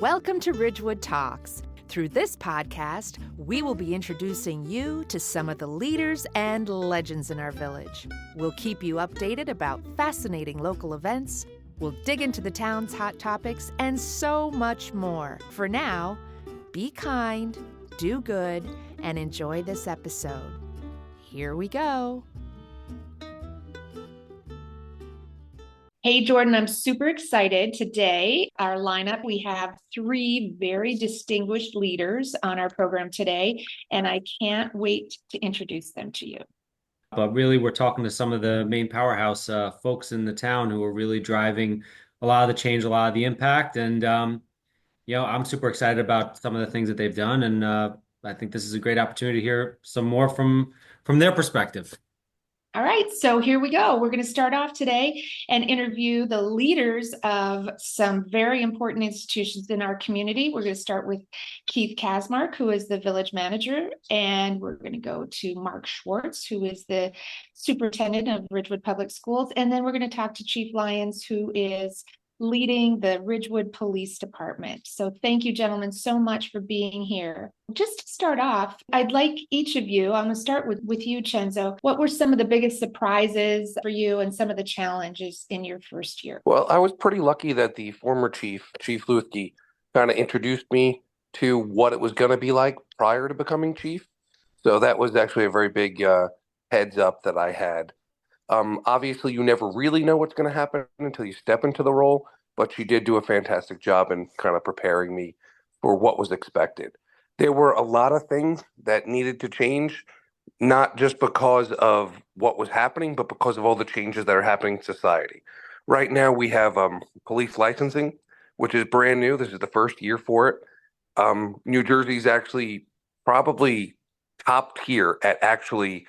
Welcome to Ridgewood Talks. Through this podcast, we will be introducing you to some of the leaders and legends in our village. We'll keep you updated about fascinating local events. We'll dig into the town's hot topics and so much more. For now, be kind, do good, and enjoy this episode. Here we go. Hey, Jordan, I'm super excited. Today, our lineup, we have three very distinguished leaders on our program today, and I can't wait to introduce them to you. But really, we're talking to some of the main powerhouse folks in the town who are really driving a lot of the change, a lot of the impact. And, I'm super excited about some of the things that they've done. And I think this is a great opportunity to hear some more from their perspective. All right, so here we go. We're going to start off today and interview the leaders of some very important institutions in our community. We're going to start with Keith Kazmark, who is the village manager, and we're going to go to Mark Schwartz, who is the superintendent of Ridgewood Public Schools, and then we're going to talk to Chief Lyons, who is leading the Ridgewood Police Department. So thank you, gentlemen, so much for being here. Just to start off, I'd like each of you, I'm going to start with you, Chenzo. What were some of the biggest surprises for you and some of the challenges in your first year? Well, I was pretty lucky that the former Chief Luthke, kind of introduced me to what it was going to be like prior to becoming chief. So that was actually a very big heads up that I had. Obviously, you never really know what's going to happen until you step into the role, but she did do a fantastic job in kind of preparing me for what was expected. There were a lot of things that needed to change, not just because of what was happening, but because of all the changes that are happening in society. Right now, we have police licensing, which is brand new. This is the first year for it. New Jersey's actually probably top tier at actually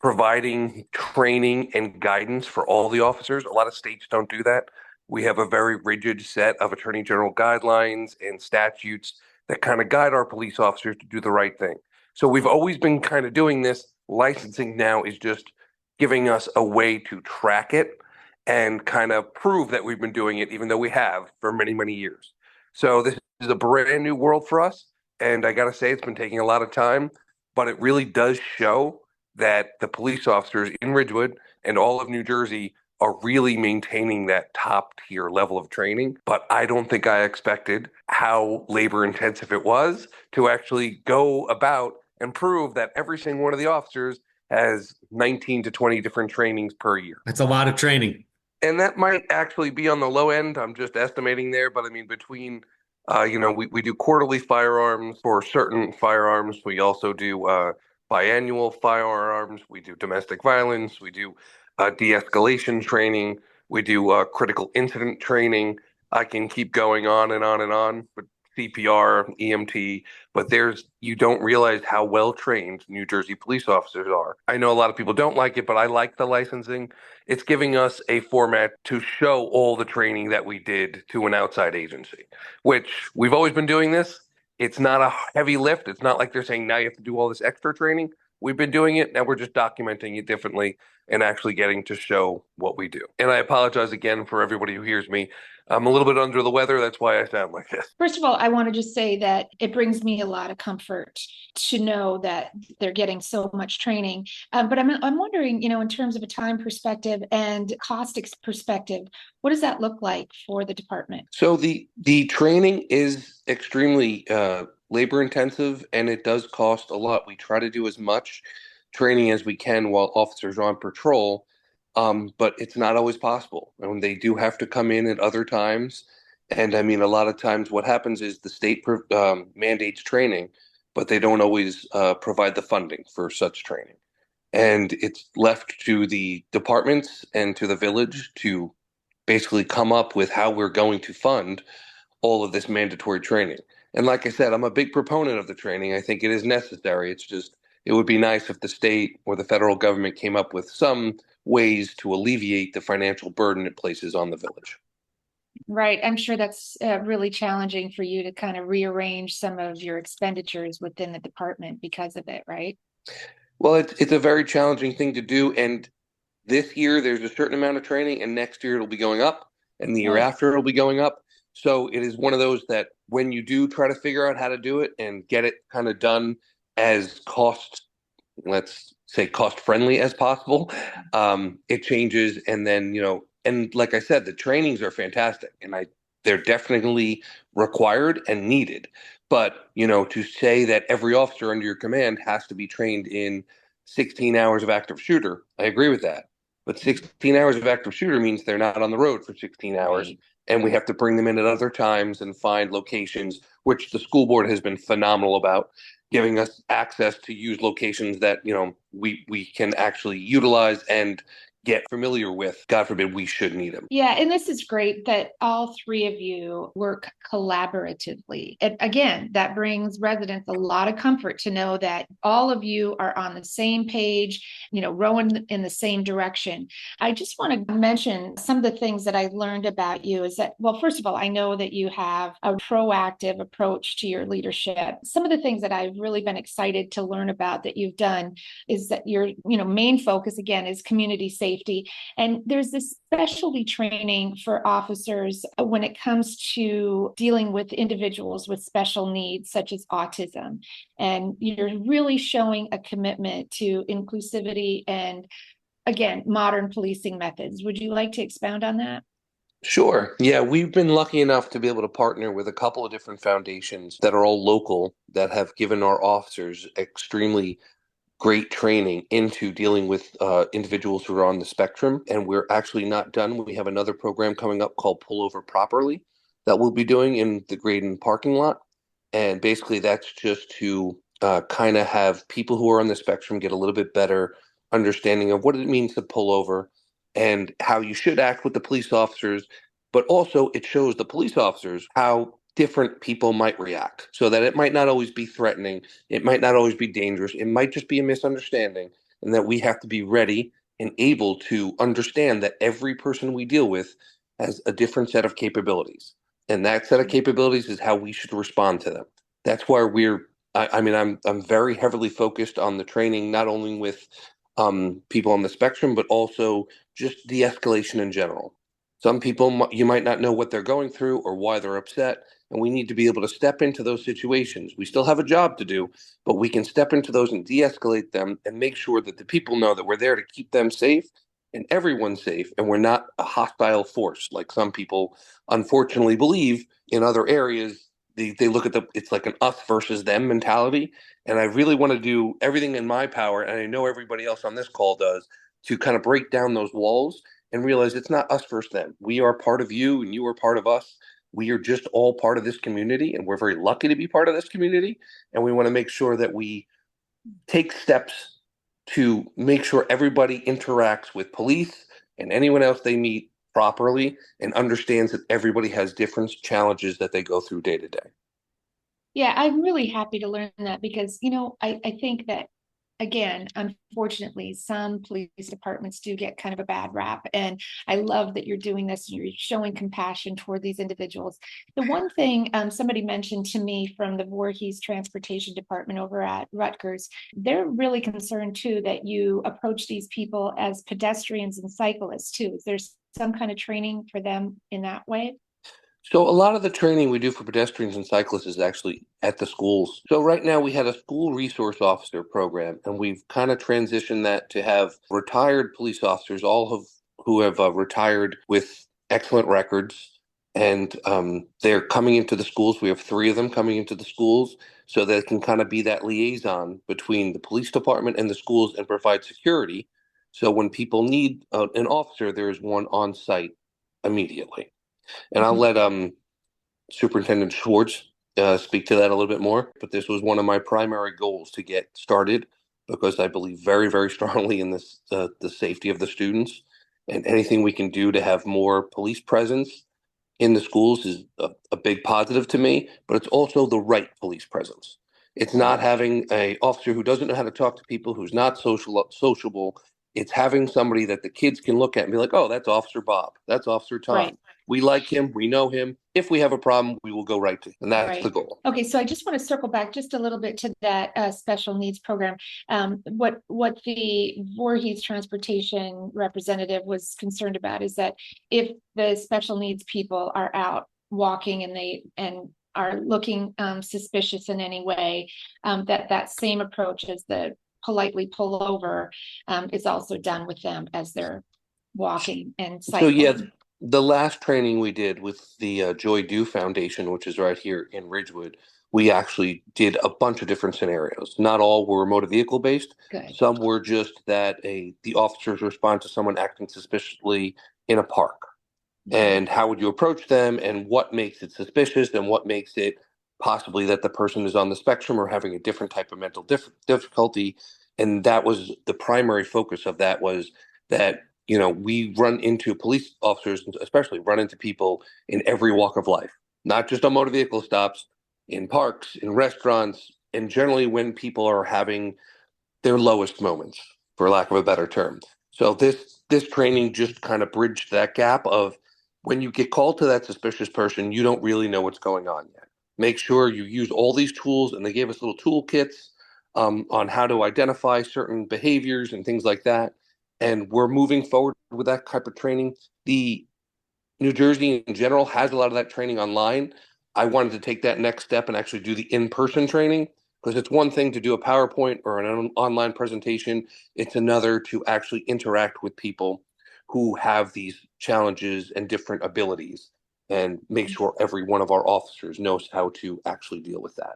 providing training and guidance for all the officers. A lot of states don't do that. We have a very rigid set of attorney general guidelines and statutes that kind of guide our police officers to do the right thing. So we've always been kind of doing this. Licensing now is just giving us a way to track it and kind of prove that we've been doing it, even though we have for many, many years. So this is a brand new world for us. And I got to say, it's been taking a lot of time, but it really does show that the police officers in Ridgewood and all of New Jersey are really maintaining that top tier level of training. But I don't think I expected how labor intensive it was to actually go about and prove that every single one of the officers has 19 to 20 different trainings per year. That's a lot of training. And that might actually be on the low end. I'm just estimating there. But I mean, between, we do quarterly firearms for certain firearms. We also do biannual firearms, we do domestic violence, we do de-escalation training, we do critical incident training. I can keep going on and on and on with CPR, EMT, but you don't realize how well trained New Jersey police officers are. I know a lot of people don't like it, but I like the licensing. It's giving us a format to show all the training that we did to an outside agency, which we've always been doing this. It's not a heavy lift. It's not like they're saying now you have to do all this extra training. We've been doing it. Now we're just documenting it differently and actually getting to show what we do. And I apologize again for everybody who hears me. I'm a little bit under the weather. That's why I sound like this. First of all, I want to just say that it brings me a lot of comfort to know that they're getting so much training. But I'm wondering, in terms of a time perspective and cost perspective, what does that look like for the department? So the training is extremely labor intensive, and it does cost a lot. We try to do as much training as we can while officers are on patrol. But it's not always possible. And they do have to come in at other times. And I mean, a lot of times what happens is the state mandates training, but they don't always provide the funding for such training. And it's left to the departments and to the village to basically come up with how we're going to fund all of this mandatory training. And like I said, I'm a big proponent of the training. I think it is necessary. It's just, it would be nice if the state or the federal government came up with some ways to alleviate the financial burden it places on the village. Right. I'm sure that's really challenging for you to kind of rearrange some of your expenditures within the department because of it, right? Well, it's a very challenging thing to do. And this year there's a certain amount of training, and next year it'll be going up, and the year after it'll be going up. So it is one of those that when you do try to figure out how to do it and get it kind of done as let's say cost friendly as possible, it changes. And then, and like I said, the trainings are fantastic and they're definitely required and needed. But, to say that every officer under your command has to be trained in 16 hours of active shooter, I agree with that. But 16 hours of active shooter means they're not on the road for 16 hours. Right. And we have to bring them in at other times and find locations, which the school board has been phenomenal about, giving us access to use locations that, we can actually utilize and get familiar with. God forbid we should need them. Yeah, and this is great that all three of you work collaboratively. And again, that brings residents a lot of comfort to know that all of you are on the same page, rowing in the same direction. I just want to mention some of the things that I learned about you is that, well, first of all, I know that you have a proactive approach to your leadership. Some of the things that I've really been excited to learn about that you've done is that your, main focus again is community safety. And there's this specialty training for officers when it comes to dealing with individuals with special needs, such as autism. And you're really showing a commitment to inclusivity and, again, modern policing methods. Would you like to expound on that? Sure. Yeah, we've been lucky enough to be able to partner with a couple of different foundations that are all local that have given our officers extremely great training into dealing with individuals who are on the spectrum. And we're actually not done. We have another program coming up called Pull Over Properly that we'll be doing in the Graydon parking lot. And basically, that's just to kind of have people who are on the spectrum get a little bit better understanding of what it means to pull over and how you should act with the police officers. But also, it shows the police officers how different people might react so that it might not always be threatening. It might not always be dangerous. It might just be a misunderstanding, and that we have to be ready and able to understand that every person we deal with has a different set of capabilities. And that set of capabilities is how we should respond to them. That's why I'm very heavily focused on the training, not only with people on the spectrum, but also just de-escalation in general. Some people, you might not know what they're going through or why they're upset, and we need to be able to step into those situations. We still have a job to do, but we can step into those and de-escalate them and make sure that the people know that we're there to keep them safe and everyone safe, and we're not a hostile force like some people unfortunately believe in other areas. They look at it's like an us versus them mentality. And I really want to do everything in my power, and I know everybody else on this call does, to kind of break down those walls and realize it's not us versus them. We are part of you and you are part of us. We are just all part of this community, and we're very lucky to be part of this community. And we want to make sure that we take steps to make sure everybody interacts with police and anyone else they meet properly and understands that everybody has different challenges that they go through day to day. Yeah, I'm really happy to learn that because, I think that, again, unfortunately, some police departments do get kind of a bad rap. And I love that you're doing this. You're showing compassion toward these individuals. The one thing somebody mentioned to me from the Voorhees Transportation Department over at Rutgers, they're really concerned too that you approach these people as pedestrians and cyclists too. Is there some kind of training for them in that way? So a lot of the training we do for pedestrians and cyclists is actually at the schools. So right now we had a school resource officer program, and we've kind of transitioned that to have retired police officers, who have retired with excellent records, and they're coming into the schools. We have 3 of them coming into the schools, so that it can kind of be that liaison between the police department and the schools and provide security. So when people need an officer, there is one on site immediately. And I'll let Superintendent Schwartz speak to that a little bit more. But this was one of my primary goals to get started because I believe very, very strongly in this the safety of the students, and anything we can do to have more police presence in the schools is a big positive to me. But it's also the right police presence. It's not having a officer who doesn't know how to talk to people, who's not sociable. It's having somebody that the kids can look at and be like, oh, that's Officer Bob. That's Officer Tom. Right. We like him. We know him. If we have a problem, we will go right to him. And that's the goal. Okay, so I just want to circle back just a little bit to that special needs program. What the Voorhees transportation representative was concerned about is that if the special needs people are out walking and are looking suspicious in any way, that same approach as the politely pull over is also done with them as they're walking and So yeah, cycling. the last training we did with the Joy Do Foundation, which is right here in Ridgewood, we actually did a bunch of different scenarios. Not all were motor vehicle based. Good. Some were just that the officers respond to someone acting suspiciously in a park. And how would you approach them, and what makes it suspicious, and what makes it possibly that the person is on the spectrum or having a different type of mental difficulty. And that was the primary focus of that, was that we run into police officers, especially run into people in every walk of life, not just on motor vehicle stops, in parks, in restaurants, and generally when people are having their lowest moments, for lack of a better term. So this training just kind of bridged that gap of, when you get called to that suspicious person, you don't really know what's going on yet. Make sure you use all these tools, and they gave us little toolkits on how to identify certain behaviors and things like that. And we're moving forward with that type of training. The New Jersey in general has a lot of that training online. I wanted to take that next step and actually do the in-person training, because it's one thing to do a PowerPoint or an online presentation. It's another to actually interact with people who have these challenges and different abilities, and make sure every one of our officers knows how to actually deal with that.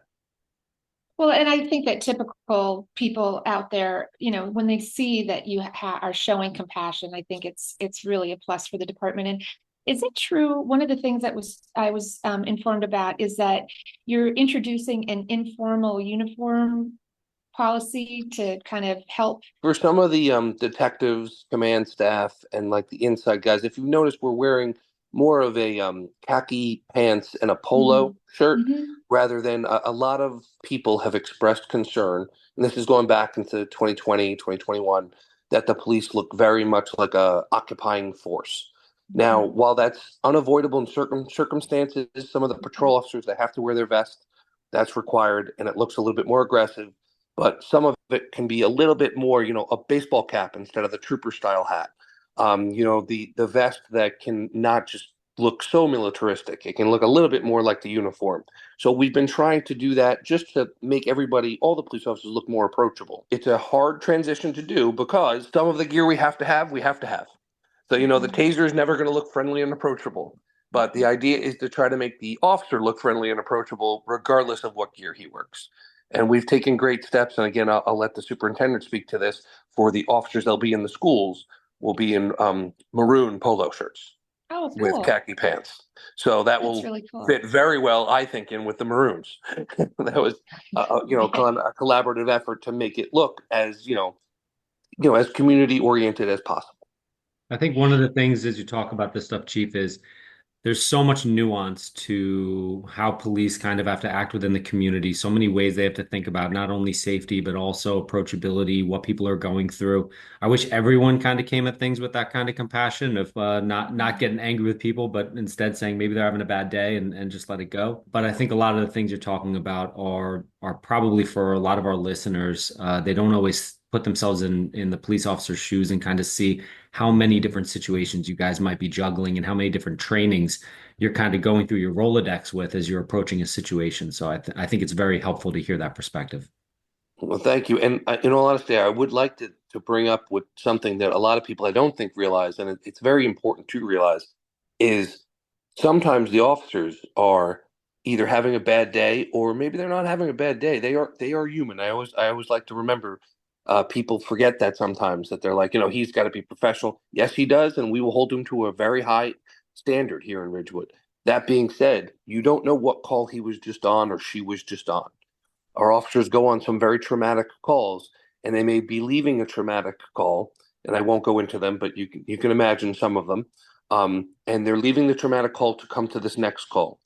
Well, and I think that typical people out there, when they see that you are showing compassion, I think it's really a plus for the department. And is it true? One of the things that I was informed about is that you're introducing an informal uniform policy to kind of help. For some of the detectives, command staff, and like the inside guys, if you've noticed, we're wearing more of a khaki pants and a polo shirt, rather than a lot of people have expressed concern, and this is going back into 2020, 2021, that the police look very much like a occupying force. Now, while that's unavoidable in certain circumstances, some of the patrol officers, they have to wear their vest. That's required, and it looks a little bit more aggressive. But some of it can be a little bit more, a baseball cap instead of the trooper style hat. The vest that can not just look so militaristic. It can look a little bit more like the uniform. So we've been trying to do that just to make everybody, all the police officers, look more approachable. It's a hard transition to do, because some of the gear we have to have, we have to have. So, the taser is never going to look friendly and approachable. But the idea is to try to make the officer look friendly and approachable regardless of what gear he works. And we've taken great steps. And again, I'll let the superintendent speak to this. For the officers that'll be in the schools, will be in maroon polo shirts with khaki pants. So that will really cool. fit very well, I think, in with the maroons. That was, a collaborative effort to make it look as, as community oriented as possible. I think one of the things as you talk about this stuff, Chief, is there's so much nuance to how police kind of have to act within the community. So many ways they have to think about not only safety, but also approachability, what people are going through. I wish everyone kind of came at things with that kind of compassion of not getting angry with people, but instead saying maybe they're having a bad day and just let it go. But I think a lot of the things you're talking about are probably, for a lot of our listeners, they don't always put themselves in the police officer's shoes and kind of see how many different situations you guys might be juggling and how many different trainings you're kind of going through your Rolodex with as you're approaching a situation. So I think it's very helpful to hear that perspective. Well, thank you. And in all honesty, I would like to bring up with something that a lot of people I don't think realize, and it's very important to realize, is sometimes the officers are either having a bad day, or maybe they're not having a bad day. They are human. I always like to remember. People forget that sometimes, that they're like, he's got to be professional. Yes, he does, and we will hold him to a very high standard here in Ridgewood. That being said, you don't know what call he was just on or she was just on. Our officers go on some very traumatic calls, and they may be leaving a traumatic call, and I won't go into them, but you can imagine some of them. And they're leaving the traumatic call to come to this next call.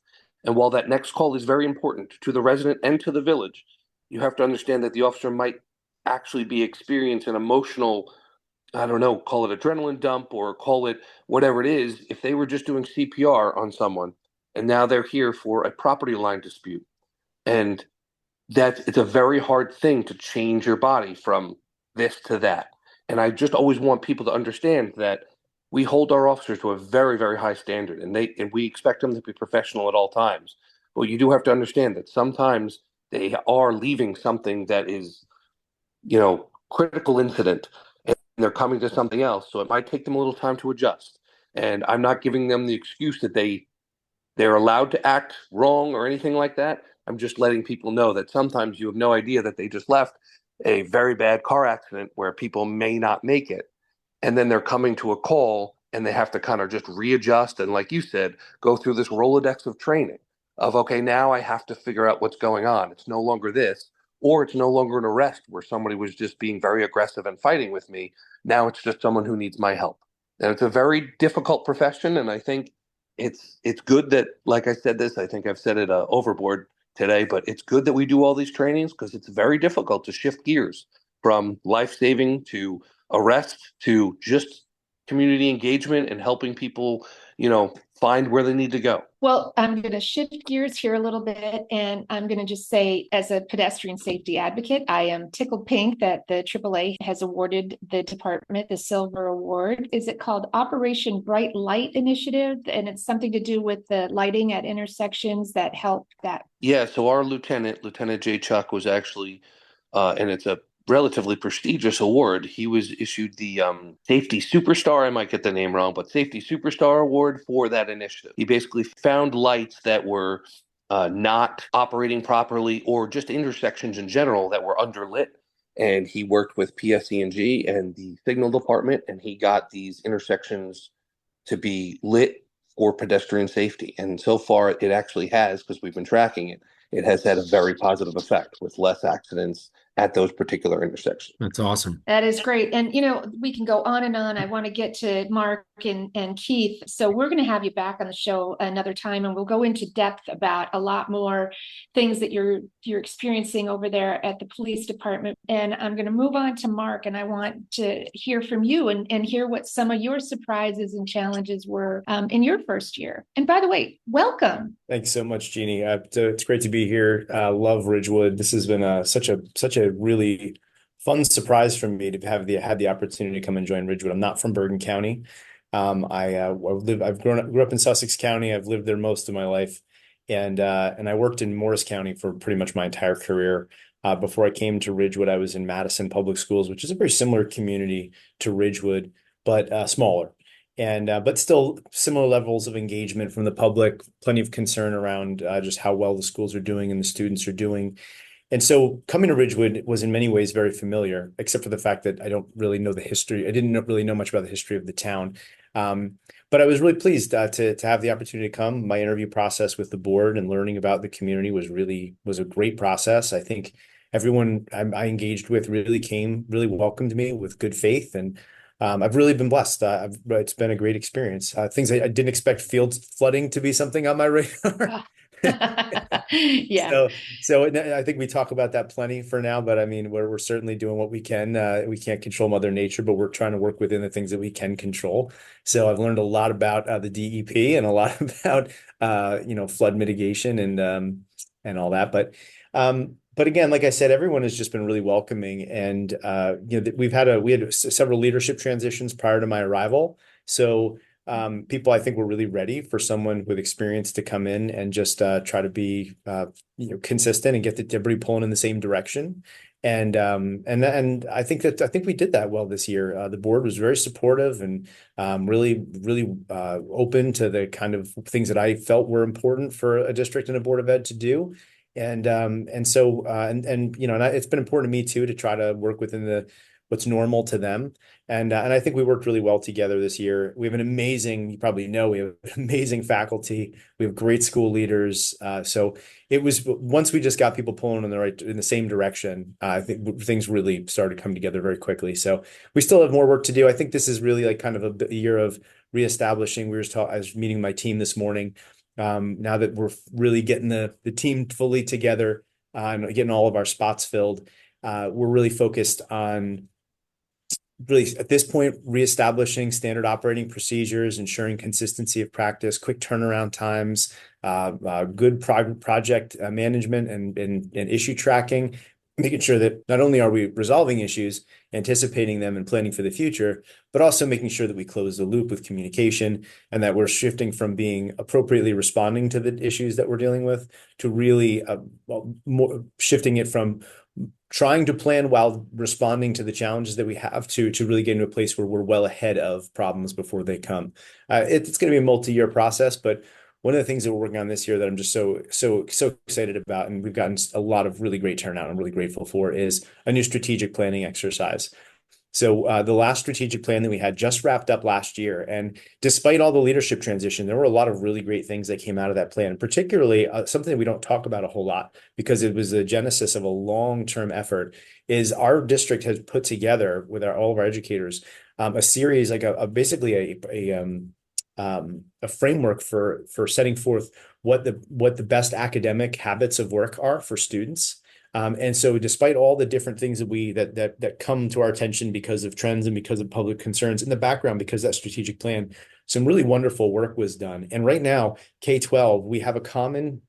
And while that next call is very important to the resident and to the village, you have to understand that the officer might actually be experiencing an emotional, I don't know, call it adrenaline dump or call it whatever it is. If they were just doing CPR on someone, and now they're here for a property line dispute, and it's a very hard thing to change your body from this to that. And I just always want people to understand that we hold our officers to a very, very high standard, and we expect them to be professional at all times. But you do have to understand that sometimes they are leaving something that is, critical incident, and they're coming to something else. So it might take them a little time to adjust. And I'm not giving them the excuse that they're allowed to act wrong or anything like that. I'm just letting people know that sometimes you have no idea that they just left a very bad car accident where people may not make it. And then they're coming to a call and they have to kind of just readjust. And like you said, go through this Rolodex of training of, okay, now I have to figure out what's going on. It's no longer this, or it's no longer an arrest where somebody was just being very aggressive and fighting with me. Now it's just someone who needs my help. And it's a very difficult profession. And I think it's good that, like I said this, I think I've said it overboard today, but it's good that we do all these trainings because it's very difficult to shift gears from life-saving to arrest to just community engagement and helping people, find where they need to go. Well, I'm going to shift gears here a little bit, and I'm going to just say, as a pedestrian safety advocate, I am tickled pink that the AAA has awarded the department the Silver Award. Is it called Operation Bright Light Initiative? And it's something to do with the lighting at intersections that help that. Yeah, so our Lieutenant Jay Chuck, was actually, and it's a relatively prestigious award. He was issued the Safety Superstar, I might get the name wrong, but Safety Superstar Award for that initiative. He basically found lights that were not operating properly, or just intersections in general that were underlit. And he worked with PSE&G and the signal department, and he got these intersections to be lit for pedestrian safety. And so far, it actually has, because we've been tracking it, it has had a very positive effect with less accidents at those particular intersections. That's awesome. That is great. And, we can go on and on. I want to get to Mark and Keith. So we're going to have you back on the show another time, and we'll go into depth about a lot more things that you're experiencing over there at the police department. And I'm going to move on to Mark, and I want to hear from you and hear what some of your surprises and challenges were in your first year. And by the way, welcome. Thanks so much, Jeannie. It's great to be here. Love Ridgewood. This has been such a really fun surprise for me to have had the opportunity to come and join Ridgewood. I'm not from Bergen County. I've grew up in Sussex County. I've lived there most of my life, and I worked in Morris County for pretty much my entire career. Before I came to Ridgewood, I was in Madison Public Schools, which is a very similar community to Ridgewood, but smaller. But still similar levels of engagement from the public, plenty of concern around just how well the schools are doing and the students are doing. And so coming to Ridgewood was in many ways very familiar, except for the fact that I don't really know the history. I didn't really know much about the history of the town. But I was really pleased to have the opportunity to come. My interview process with the board and learning about the community was a great process. I think everyone I engaged with really welcomed me with good faith, and I've really been blessed. It's been a great experience. Things I didn't expect field flooding to be something on my radar. Yeah. So I think we talk about that plenty for now, but I mean, we're certainly doing what we can. We can't control Mother Nature, but we're trying to work within the things that we can control. So I've learned a lot about the DEP and a lot about flood mitigation and all that. But again, like I said, everyone has just been really welcoming, and we had several leadership transitions prior to my arrival. So people, I think, were really ready for someone with experience to come in and just try to be consistent and get the debris pulling in the same direction. And I think we did that well this year. The board was very supportive and really open to the kind of things that I felt were important for a district and a board of ed to do. And it's been important to me too to try to work within what's normal to them. And I think we worked really well together this year. We have you probably know, we have amazing faculty. We have great school leaders. So it was, once we just got people pulling in the same direction, I think things really started to come together very quickly. So we still have more work to do. I think this is really like kind of a year of reestablishing. I was meeting my team this morning. Now that we're really getting the team fully together and getting all of our spots filled, we're really focused on at this point, reestablishing standard operating procedures, ensuring consistency of practice, quick turnaround times, good project management and issue tracking, making sure that not only are we resolving issues, anticipating them and planning for the future, but also making sure that we close the loop with communication and that we're shifting from being appropriately responding to the issues that we're dealing with to really more shifting it from trying to plan while responding to the challenges that we have to really get into a place where we're well ahead of problems before they come. It's going to be a multi-year process, but one of the things that we're working on this year that I'm just so excited about, and we've gotten a lot of really great turnout, I'm really grateful for, is a new strategic planning exercise. So the last strategic plan that we had just wrapped up last year, and despite all the leadership transition, there were a lot of really great things that came out of that plan, particularly something that we don't talk about a whole lot because it was the genesis of a long-term effort, is our district has put together with all of our educators a series, like basically a framework for setting forth what the best academic habits of work are for students. And so despite all the different things that come to our attention because of trends and because of public concerns in the background, because that strategic plan, some really wonderful work was done. And right now, K-12, we have a common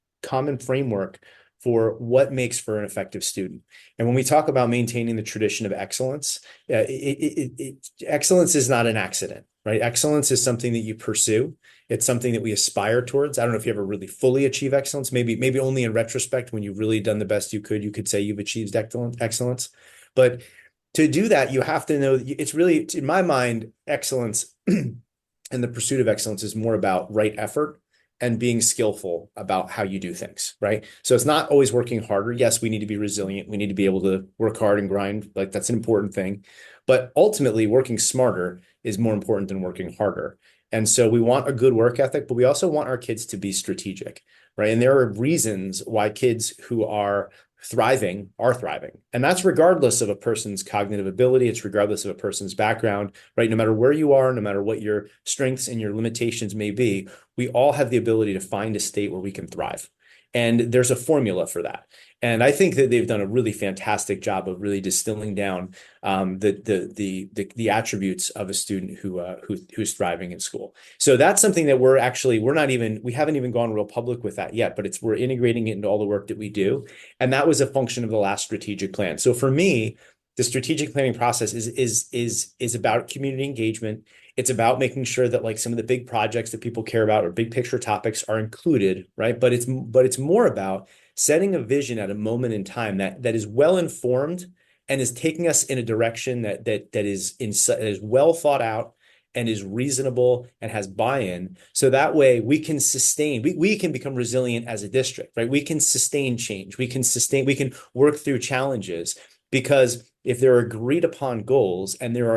framework for what makes for an effective student. And when we talk about maintaining the tradition of excellence, excellence is not an accident, right? Excellence is something that you pursue. It's something that we aspire towards. I don't know if you ever really fully achieve excellence. Maybe only in retrospect, when you've really done the best you could say you've achieved excellence. But to do that, you have to know that it's really, in my mind, excellence and the pursuit of excellence is more about right effort and being skillful about how you do things, right? So it's not always working harder. Yes, we need to be resilient. We need to be able to work hard and grind. Like, that's an important thing. But ultimately, working smarter is more important than working harder. And so we want a good work ethic, but we also want our kids to be strategic, right? And there are reasons why kids who are thriving. And that's regardless of a person's cognitive ability. It's regardless of a person's background, right? No matter where you are, no matter what your strengths and your limitations may be, we all have the ability to find a state where we can thrive. And there's a formula for that. And I think that they've done a really fantastic job of really distilling down the attributes of a student who's thriving in school. So that's something that we haven't even gone real public with that yet, but we're integrating it into all the work that we do. And that was a function of the last strategic plan. So for me, the strategic planning process is about community engagement. It's about making sure that, like, some of the big projects that people care about or big picture topics are included, right? But it's more about setting a vision at a moment in time that is well informed and is taking us in a direction that is well thought out and is reasonable and has buy-in. So that way we can we can become resilient as a district, right? We can sustain change. We can work through challenges, because if there are agreed upon goals and there's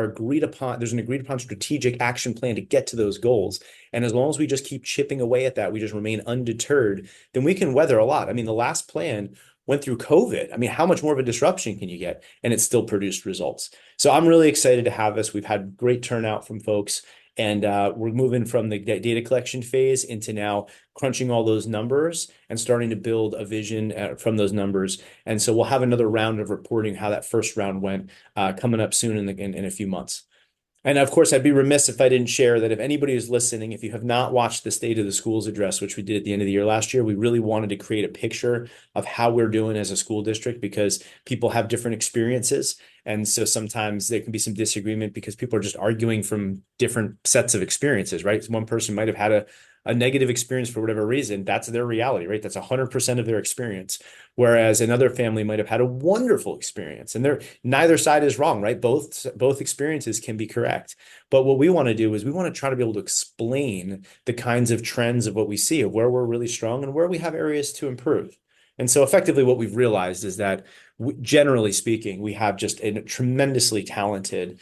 an agreed upon strategic action plan to get to those goals, and as long as we just keep chipping away at that, we just remain undeterred, then we can weather a lot. I mean, the last plan went through COVID. I mean, how much more of a disruption can you get? And it still produced results. So I'm really excited to have this. We've had great turnout from folks. And we're moving from the data collection phase into now crunching all those numbers and starting to build a vision from those numbers. And so we'll have another round of reporting how that first round went coming up soon in a few months. And of course, I'd be remiss if I didn't share that if anybody is listening, if you have not watched the State of the Schools address, which we did at the end of the year last year, we really wanted to create a picture of how we're doing as a school district, because people have different experiences. And so sometimes there can be some disagreement because people are just arguing from different sets of experiences, right? So one person might have had a negative experience for whatever reason. That's their reality, right? That's 100% of their experience. Whereas another family might have had a wonderful experience, and neither side is wrong, right? Both experiences can be correct. But what we want to do is we want to try to be able to explain the kinds of trends of what we see, of where we're really strong and where we have areas to improve. And so effectively what we've realized is that generally speaking, we have just a tremendously talented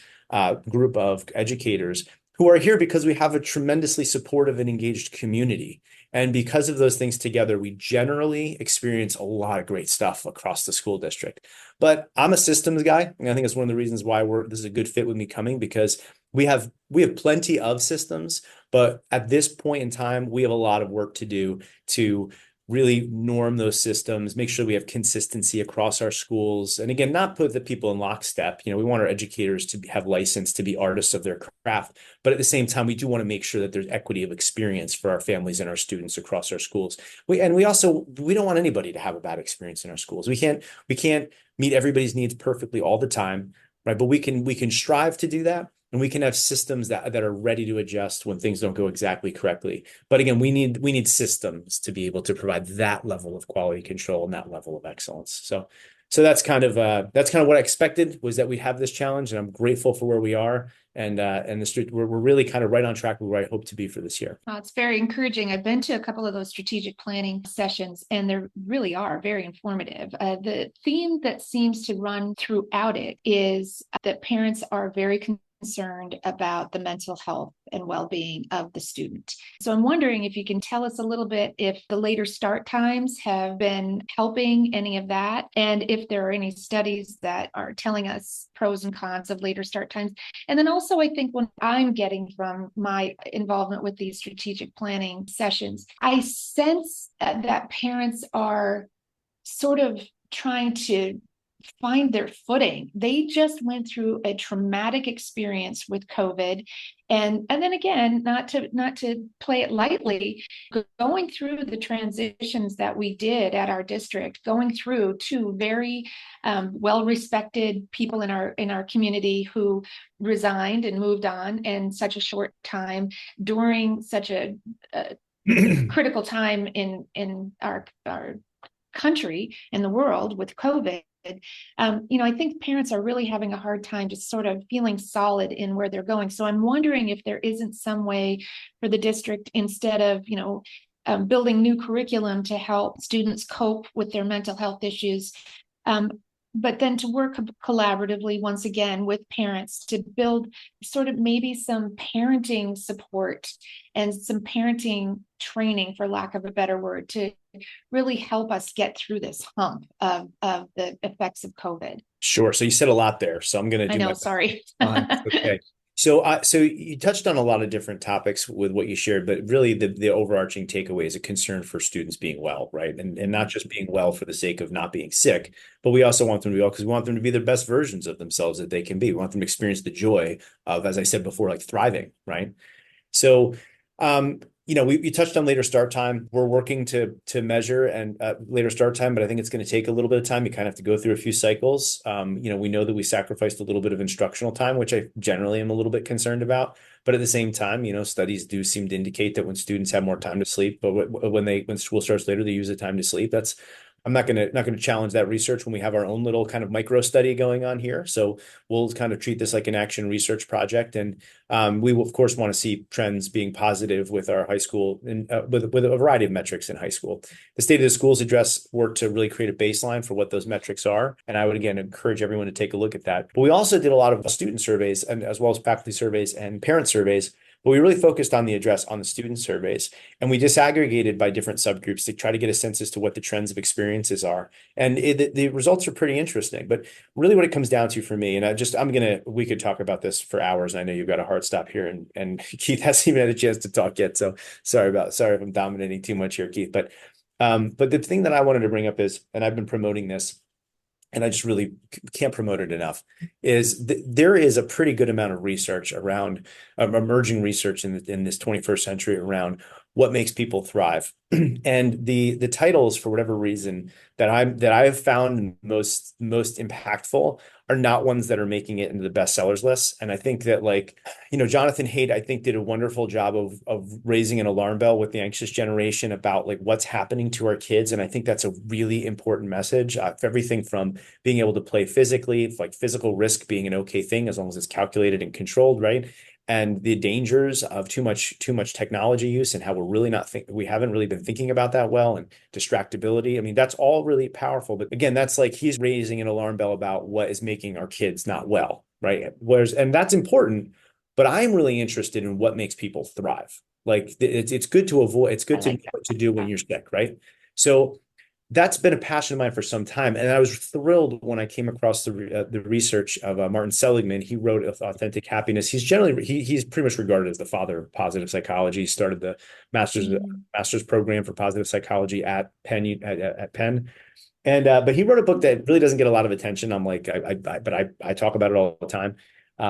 group of educators who are here because we have a tremendously supportive and engaged community. And because of those things together, we generally experience a lot of great stuff across the school district. But I'm a systems guy, and I think it's one of the reasons why this is a good fit with me coming, because we have plenty of systems, but at this point in time, we have a lot of work to do to really norm those systems, make sure we have consistency across our schools. And again, not put the people in lockstep. We want our educators to have license to be artists of their craft. But at the same time, we do want to make sure that there's equity of experience for our families and our students across our schools. We don't want anybody to have a bad experience in our schools. We can't meet everybody's needs perfectly all the time, right? But we can strive to do that. And we can have systems that are ready to adjust when things don't go exactly correctly. But again, we need systems to be able to provide that level of quality control and that level of excellence. So that's kind of what I expected, was that we'd have this challenge, and I'm grateful for where we are. And we're really kind of right on track with where I hope to be for this year. It's very encouraging. I've been to a couple of those strategic planning sessions, and they really are very informative. The theme that seems to run throughout it is that parents are very concerned about the mental health and well-being of the student. So I'm wondering if you can tell us a little bit if the later start times have been helping any of that, and if there are any studies that are telling us pros and cons of later start times. And then also, I think what I'm getting from my involvement with these strategic planning sessions, I sense that parents are sort of trying to find their footing. They just went through a traumatic experience with COVID. And then again, not to play it lightly, going through the transitions that we did at our district, going through two very well-respected people in our community who resigned and moved on in such a short time during such a critical time in our country and the world with COVID. I think parents are really having a hard time just sort of feeling solid in where they're going. So I'm wondering if there isn't some way for the district, instead of, building new curriculum to help students cope with their mental health issues, but then to work collaboratively once again with parents to build sort of maybe some parenting support and some parenting training, for lack of a better word, to really help us get through this hump of the effects of COVID. Sure. So you said a lot there. So I'm going to do sorry. Okay. So you touched on a lot of different topics with what you shared, but really the overarching takeaway is a concern for students being well, right? And not just being well for the sake of not being sick, but we also want them to be well because we want them to be the best versions of themselves that they can be. We want them to experience the joy of, as I said before, like thriving, right? So, we touched on later start time. We're working to measure and later start time, but I think it's going to take a little bit of time. You kind of have to go through a few cycles. We know that we sacrificed a little bit of instructional time, which I generally am a little bit concerned about. But at the same time, studies do seem to indicate that when students have more time to sleep, but when school starts later, they use the time to sleep. I'm not going to challenge that research when we have our own little kind of micro study going on here. So we'll kind of treat this like an action research project. And we will, of course, want to see trends being positive with our high school and with a variety of metrics in high school. The State of the Schools address worked to really create a baseline for what those metrics are. And I would, again, encourage everyone to take a look at that. But we also did a lot of student surveys, and as well as faculty surveys and parent surveys. But we really focused on the student surveys, and we disaggregated by different subgroups to try to get a sense as to what the trends of experiences are. And the results are pretty interesting. But really what it comes down to for me, and we could talk about this for hours. I know you've got a hard stop here, and Keith hasn't even had a chance to talk yet. So sorry if I'm dominating too much here, Keith. But the thing that I wanted to bring up is, and I've been promoting this, and I just really can't promote it enough, is there is a pretty good amount of research around emerging research in this 21st century around what makes people thrive. And the titles, for whatever reason, that I've found most impactful are not ones that are making it into the bestsellers list. And I think that Jonathan Haidt, I think, did a wonderful job of raising an alarm bell with the anxious generation about what's happening to our kids. And I think that's a really important message. Everything from being able to play physically, like physical risk being an okay thing as long as it's calculated and controlled, right? And the dangers of too much technology use and how we haven't really been thinking about that well, and distractibility. I mean, that's all really powerful. But again, that's he's raising an alarm bell about what is making our kids not well, right? And that's important, but I'm really interested in what makes people thrive. It's good to avoid, it's good to know what to do when you're sick, right? So that's been a passion of mine for some time. And I was thrilled when I came across the research of Martin Seligman. He wrote Authentic Happiness. He's pretty much regarded as the father of positive psychology. He started the master's program for positive psychology at Penn. And but he wrote a book that really doesn't get a lot of attention. I talk about it all the time,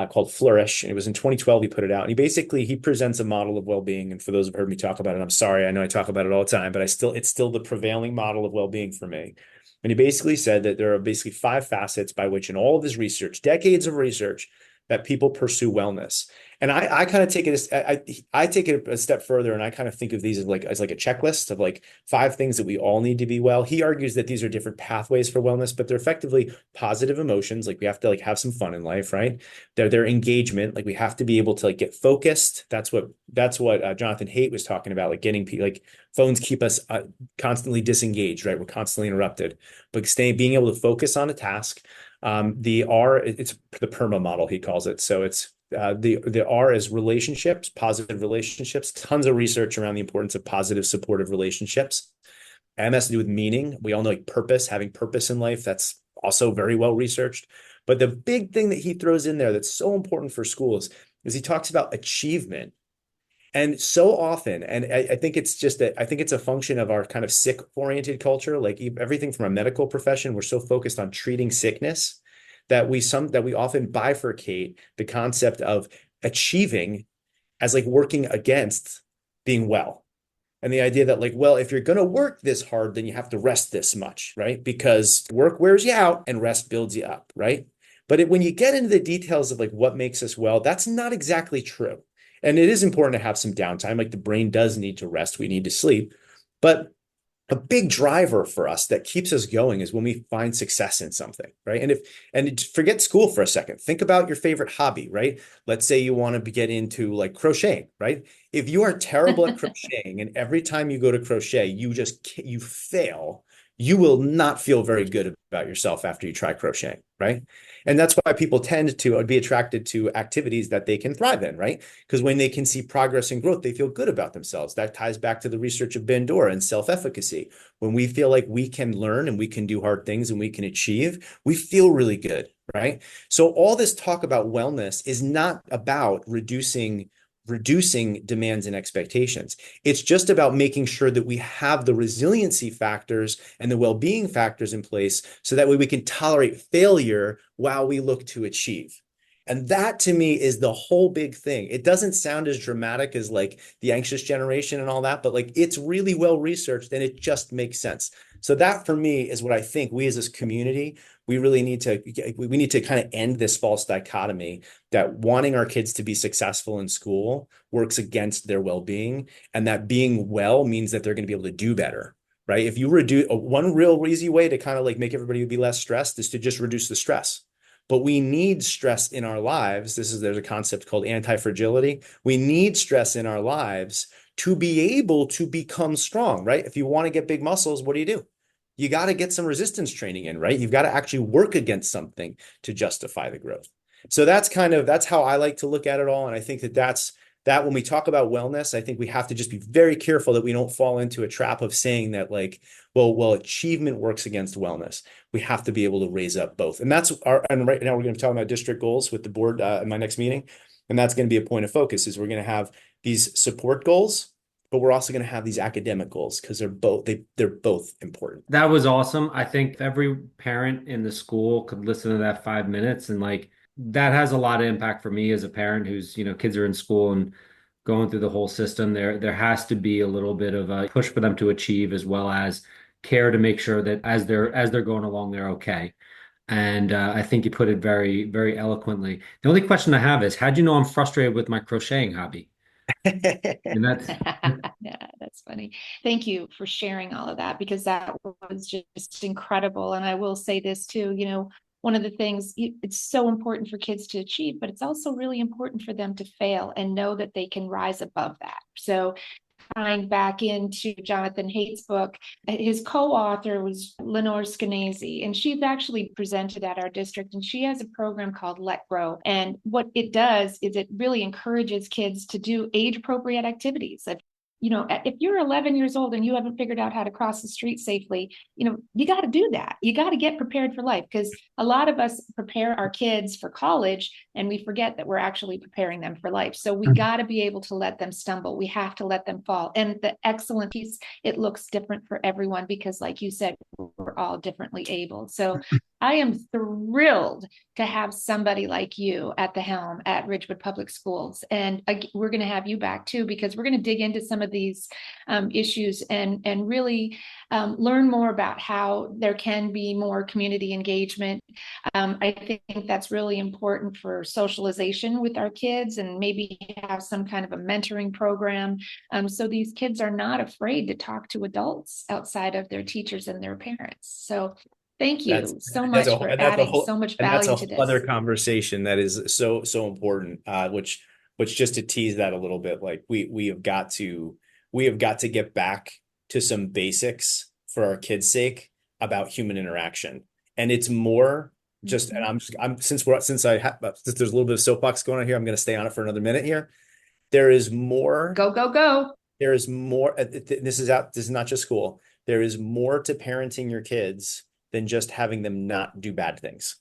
called Flourish. And it was in 2012 he put it out. And he presents a model of well-being. And for those who've heard me talk about it, I'm sorry, I know I talk about it all the time, but it's still the prevailing model of well-being for me. And he basically said that there are basically 5 facets by which in all of his research, decades of research, that people pursue wellness. And I kind of take it I take it a step further, and I kind of think of these as like a checklist of like 5 things that we all need to be well. He argues that these are different pathways for wellness, but they're effectively positive emotions. Like we have to like have some fun in life, right? They're engagement. Like we have to be able to like get focused. That's what Jonathan Haidt was talking about. Like like phones keep us constantly disengaged, right? We're constantly interrupted, but being able to focus on a task. The R, it's the PERMA model, he calls it. So it's the R is relationships, positive relationships, tons of research around the importance of positive, supportive relationships. M has to do with meaning. We all know like purpose, having purpose in life. That's also very well researched. But the big thing that he throws in there that's so important for schools is he talks about achievement. And so often, and I think it's a function of our kind of sick-oriented culture. Like everything from a medical profession, we're so focused on treating sickness that we often bifurcate the concept of achieving as like working against being well. And the idea that like, well, if you're going to work this hard, then you have to rest this much, right? Because work wears you out and rest builds you up, right? But when you get into the details of like what makes us well, that's not exactly true. And it is important to have some downtime. Like the brain does need to rest. We need to sleep. But a big driver for us that keeps us going is when we find success in something, right? And forget school for a second. Think about your favorite hobby, right? Let's say you want to get into like crocheting, right? If you are terrible at crocheting and every time you go to crochet, you fail, you will not feel very good about yourself after you try crocheting, right? And that's why people tend to be attracted to activities that they can thrive in, right? Because when they can see progress and growth, they feel good about themselves. That ties back to the research of Bandura and self-efficacy. When we feel like we can learn and we can do hard things and we can achieve, we feel really good, right? So all this talk about wellness is not about reducing demands and expectations. It's just about making sure that we have the resiliency factors and the well-being factors in place so that way we can tolerate failure while we look to achieve. And that to me is the whole big thing. It doesn't sound as dramatic as like the anxious generation and all that, but like it's really well researched and it just makes sense. So that for me is what I think we as this community, we need to kind of end this false dichotomy that wanting our kids to be successful in school works against their well-being, and that being well means that they're going to be able to do better, right? If you reduce one real easy way to kind of like make everybody be less stressed is to just reduce the stress. But we need stress in our lives. There's a concept called anti-fragility. We need stress in our lives to be able to become strong, right? If you want to get big muscles, what do? You got to get some resistance training in, right? You've got to actually work against something to justify the growth. So that's how I like to look at it all. And I think that when we talk about wellness, I think we have to just be very careful that we don't fall into a trap of saying that like, well, achievement works against wellness. We have to be able to raise up both. And and right now we're going to be talking about district goals with the board in my next meeting. And that's going to be a point of focus is we're going to have these support goals, but we're also going to have these academic goals because they're both important. That was awesome. I think if every parent in the school could listen to that 5 minutes, and like that has a lot of impact for me as a parent who's, kids are in school and going through the whole system. There has to be a little bit of a push for them to achieve as well as care to make sure that as they're going along, they're okay. And I think you put it very, very eloquently. The only question I have is, how'd you know I'm frustrated with my crocheting hobby? And that's Yeah, that's funny. Thank you for sharing all of that because that was just incredible. And I will say this too, one of the things it's so important for kids to achieve, but it's also really important for them to fail and know that they can rise above that. So tying back into Jonathan Haidt's book, his co-author was Lenore Skenazy, and she's actually presented at our district, and she has a program called Let Grow. And what it does is it really encourages kids to do age-appropriate activities. if you're 11 years old and you haven't figured out how to cross the street safely, you got to do that. You got to get prepared for life, because a lot of us prepare our kids for college and we forget that we're actually preparing them for life. So we got to be able to let them stumble. We have to let them fall. And the excellent piece, it looks different for everyone because, like you said, we're all differently able. So I am thrilled to have somebody like you at the helm at Ridgewood Public Schools. And we're going to have you back too, because we're going to dig into some of these issues and really learn more about how there can be more community engagement. I think that's really important for socialization with our kids, and maybe have some kind of a mentoring program. So these kids are not afraid to talk to adults outside of their teachers and their parents. So thank you so much for adding so much value to this. Other conversation that is so important, which just to tease that a little bit, like we have got to get back to some basics for our kids' sake about human interaction. And it's more just, and since there's a little bit of soapbox going on here, I'm going to stay on it for another minute here. There is more. Go. There is more. This is not just school. There is more to parenting your kids than just having them not do bad things,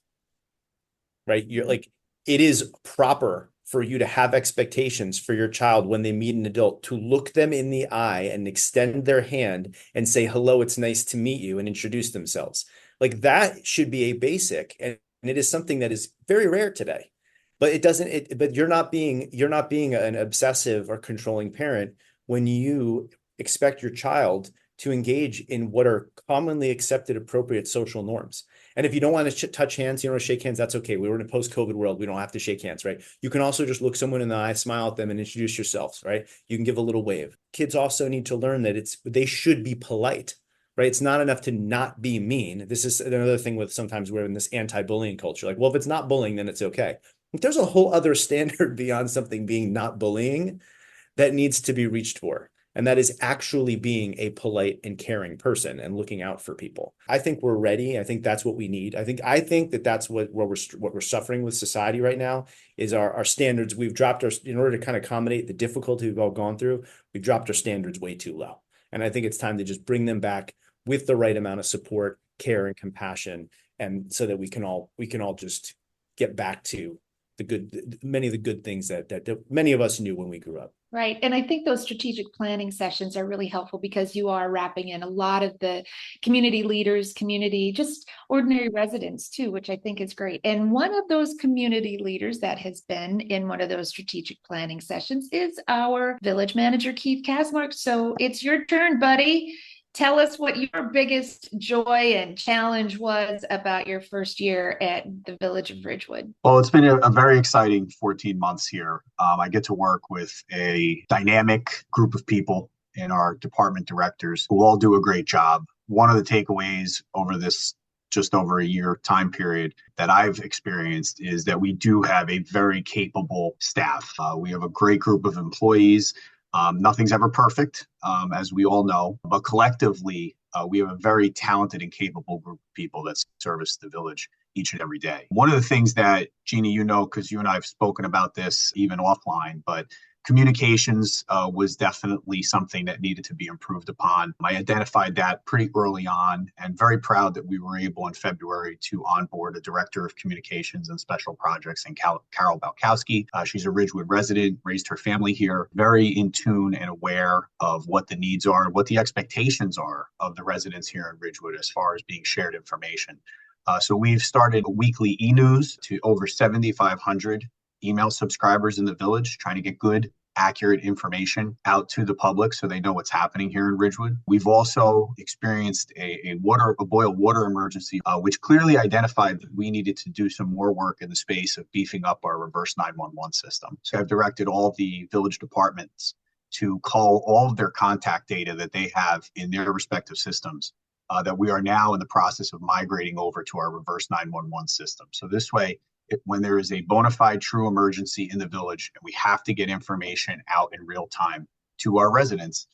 right? You're like, it is proper for you to have expectations for your child when they meet an adult, to look them in the eye and extend their hand and say, hello, it's nice to meet you, and introduce themselves. Like, that should be a basic. And it is something that is very rare today, but but you're not being an obsessive or controlling parent when you expect your child to engage in what are commonly accepted appropriate social norms. And if you don't want to touch hands, shake hands, that's okay. We were in a post-COVID world. We don't have to shake hands, right? You can also just look someone in the eye, smile at them, and introduce yourselves, right? You can give a little wave. Kids also need to learn that they should be polite, right? It's not enough to not be mean. This is another thing with sometimes we're in this anti-bullying culture. Like, well, if it's not bullying, then it's okay. But there's a whole other standard beyond something being not bullying that needs to be reached for. And that is actually being a polite and caring person and looking out for people. I think we're ready. I think that's what we need. I think that's what we're suffering with society right now is our standards. We've dropped in order to kind of accommodate the difficulty we've all gone through, we've dropped our standards way too low. And I think it's time to just bring them back with the right amount of support, care, and compassion, and so that we can all just get back to many of the good things that many of us knew when we grew up. Right. And I think those strategic planning sessions are really helpful because you are wrapping in a lot of the community leaders, just ordinary residents too, which I think is great. And one of those community leaders that has been in one of those strategic planning sessions is our village manager, Keith Kazmark. So it's your turn, buddy. Tell us what your biggest joy and challenge was about your first year at the Village of Ridgewood. Well, it's been a very exciting 14 months here. I get to work with a dynamic group of people in our department directors who all do a great job. One of the takeaways over this just over a year time period that I've experienced is that we do have a very capable staff. We have a great group of employees. Nothing's ever perfect, as we all know, but collectively, we have a very talented and capable group of people that service the village each and every day. One of the things that, Jeannie, because you and I have spoken about this even offline, but communications was definitely something that needed to be improved upon. I identified that pretty early on and very proud that we were able in February to onboard a director of communications and special projects in Carol Balkowski. She's a Ridgewood resident, raised her family here, very in tune and aware of what the needs are, what the expectations are of the residents here in Ridgewood as far as being shared information. So we've started a weekly e-news to over 7,500 email subscribers in the village, trying to get good, accurate information out to the public so they know what's happening here in Ridgewood. We've also experienced a boil water emergency, which clearly identified that we needed to do some more work in the space of beefing up our reverse 911 system. So I've directed all the village departments to call all of their contact data that they have in their respective systems that we are now in the process of migrating over to our reverse 911 system. So this way, when there is a bona fide true emergency in the village and we have to get information out in real time to our residents,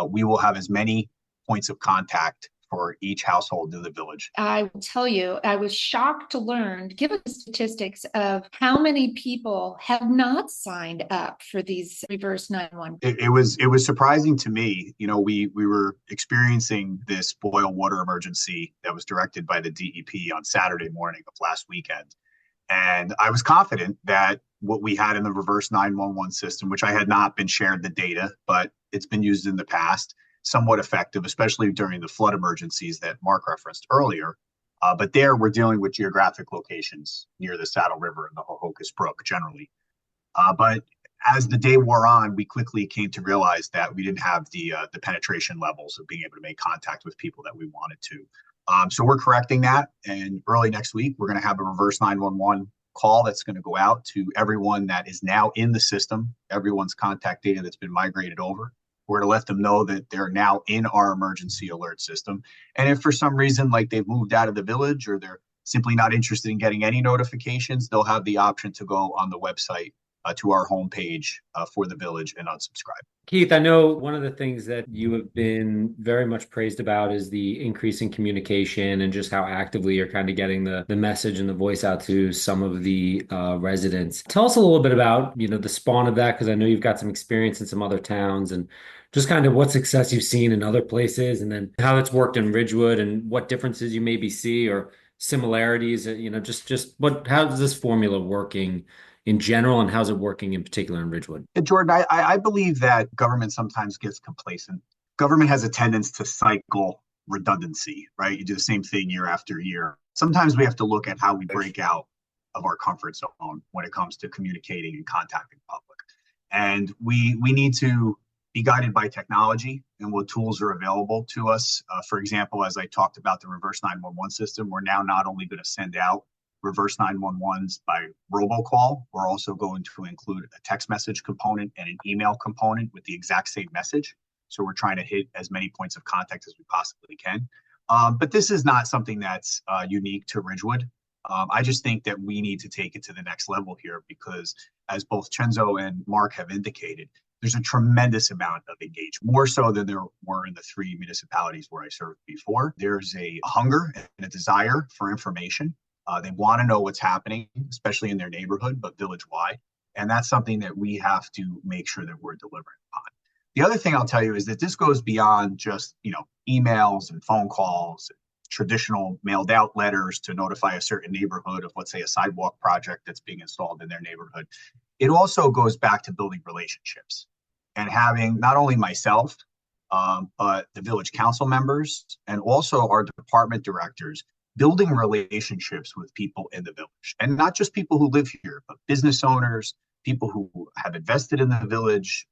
we will have as many points of contact for each household in the village. I will tell you, I was shocked to learn, given the statistics of how many people have not signed up for these reverse 911. It was surprising to me. You know, we were experiencing this boil water emergency that was directed by the DEP on Saturday morning of last weekend. And I was confident that what we had in the reverse 911 system, which I had not been shared the data, but it's been used in the past, somewhat effective, especially during the flood emergencies that Mark referenced earlier. But there we're dealing with geographic locations near the Saddle River and the Hohokus Brook generally. But as the day wore on, we quickly came to realize that we didn't have the penetration levels of being able to make contact with people that we wanted to. So we're correcting that. And early next week, we're going to have a reverse 911 call that's going to go out to everyone that is now in the system, everyone's contact data that's been migrated over. We're going to let them know that they're now in our emergency alert system. And if for some reason, like they've moved out of the village or they're simply not interested in getting any notifications, they'll have the option to go on the website to our homepage for the village and unsubscribe. Keith, I know one of the things that you have been very much praised about is the increase in communication and just how actively you're kind of getting the message and the voice out to some of the residents. Tell us a little bit about, the spawn of that, because I know you've got some experience in some other towns and just kind of what success you've seen in other places and then how it's worked in Ridgewood and what differences you maybe see or similarities, how does this formula working in general, and how's it working in particular in Ridgewood? And Jordan, I believe that government sometimes gets complacent. Government has a tendency to cycle redundancy, right? You do the same thing year after year. Sometimes we have to look at how we break out of our comfort zone when it comes to communicating and contacting the public. And we need to be guided by technology and what tools are available to us. For example, as I talked about the reverse 911 system, we're now not only going to send out reverse 911s by robocall. We're also going to include a text message component and an email component with the exact same message. So we're trying to hit as many points of contact as we possibly can. But this is not something that's unique to Ridgewood. I just think that we need to take it to the next level here because as both Chenzo and Mark have indicated, there's a tremendous amount of engagement, more so than there were in the 3 municipalities where I served before. There's a hunger and a desire for information. They want to know what's happening, especially in their neighborhood, but village-wide. And that's something that we have to make sure that we're delivering on. The other thing I'll tell you is that this goes beyond just, emails and phone calls, traditional mailed out letters to notify a certain neighborhood of, let's say, a sidewalk project that's being installed in their neighborhood. It also goes back to building relationships and having not only myself, but the village council members and also our department directors building relationships with people in the village, and not just people who live here, but business owners, people who have invested in the village.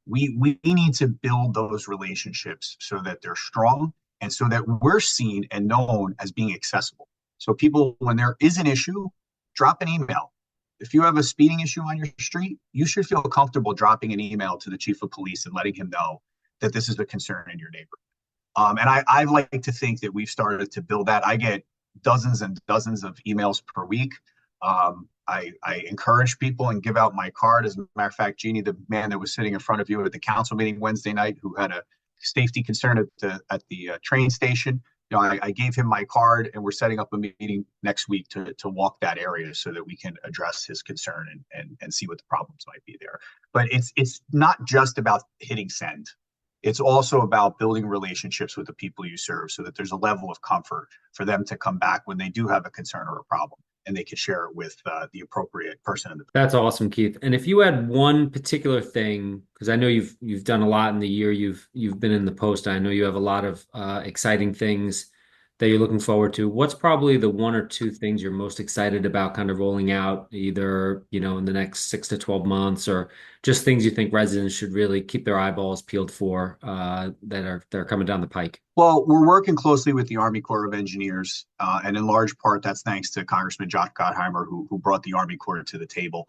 We need to build those relationships so that they're strong and so that we're seen and known as being accessible. So people, when there is an issue, drop an email. If you have a speeding issue on your street, you should feel comfortable dropping an email to the chief of police and letting him know that this is a concern in your neighborhood. And I like to think that we've started to build that. I get dozens and dozens of emails per week. I encourage people and give out my card. As a matter of fact, Jeannie, the man that was sitting in front of you at the council meeting Wednesday night, who had a safety concern at the train station, I gave him my card, and we're setting up a meeting next week to walk that area so that we can address his concern and see what the problems might be there. But it's not just about hitting send. It's also about building relationships with the people you serve so that there's a level of comfort for them to come back when they do have a concern or a problem, and they can share it with the appropriate person. That's awesome, Keith. And if you had one particular thing, because I know you've done a lot in the year you've been in the post, I know you have a lot of exciting things that you're looking forward to. What's probably the 1 or 2 things you're most excited about kind of rolling out, either, in the next 6 to 12 months, or just things you think residents should really keep their eyeballs peeled for that are coming down the pike? Well, we're working closely with the Army Corps of Engineers, and in large part, that's thanks to Congressman Josh Gottheimer, who brought the Army Corps to the table.